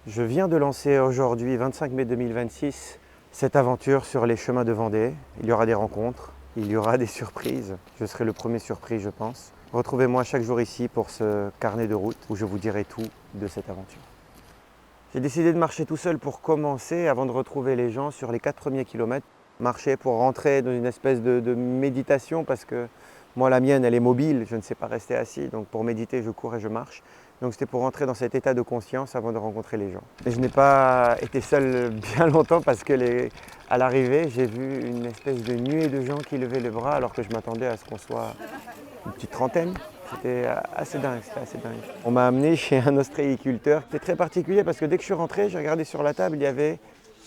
Je viens de lancer aujourd'hui, 25 mai 2026, cette aventure sur les chemins de Vendée. Il y aura des rencontres, il y aura des surprises. Je serai le premier surpris, je pense. Retrouvez-moi chaque jour ici pour ce carnet de route où je vous dirai tout de cette aventure. J'ai décidé de marcher tout seul pour commencer avant de retrouver les gens sur les 4 premiers kilomètres. Marcher pour rentrer dans une espèce de méditation parce que moi la mienne elle est mobile, je ne sais pas rester assis, donc pour méditer je cours et je marche. Donc c'était pour rentrer dans cet état de conscience avant de rencontrer les gens. Mais je n'ai pas été seul bien longtemps parce que à l'arrivée j'ai vu une espèce de nuée de gens qui levaient les bras alors que je m'attendais à ce qu'on soit une petite trentaine. C'était assez dingue, c'était assez dingue. On m'a amené chez un ostréiculteur. C'était très particulier parce que dès que je suis rentré, j'ai regardé sur la table, il y avait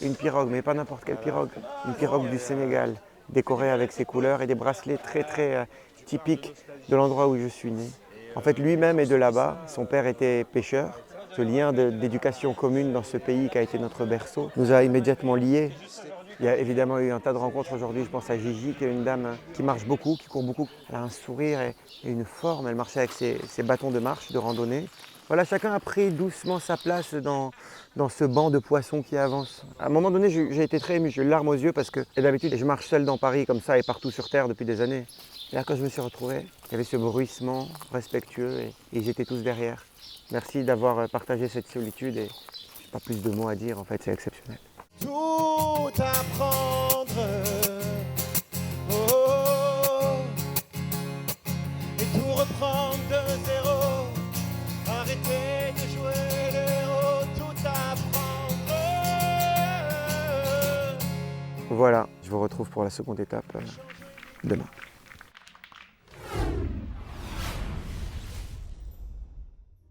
une pirogue, mais pas n'importe quelle pirogue. Une pirogue du Sénégal, décorée avec ses couleurs et des bracelets très typiques de l'endroit où je suis né. En fait, lui-même est de là-bas. Son père était pêcheur. Ce lien d'éducation commune dans ce pays qui a été notre berceau nous a immédiatement liés. Il y a évidemment eu un tas de rencontres aujourd'hui. Je pense à Gigi, qui est une dame qui marche beaucoup, qui court beaucoup. Elle a un sourire et une forme. Elle marchait avec ses bâtons de marche, de randonnée. Voilà, chacun a pris doucement sa place dans ce banc de poissons qui avance. À un moment donné, j'ai été très ému, j'ai eu les larmes aux yeux parce que d'habitude, je marche seul dans Paris comme ça et partout sur Terre depuis des années. Et là, quand je me suis retrouvé, il y avait ce bruissement respectueux et ils étaient tous derrière. Merci d'avoir partagé cette solitude et je n'ai pas plus de mots à dire, en fait, c'est exceptionnel. Tout apprendre, oh, oh, oh, et tout reprendre de zéro, arrêter de jouer le héros, tout apprendre. Voilà, je vous retrouve pour la seconde étape demain.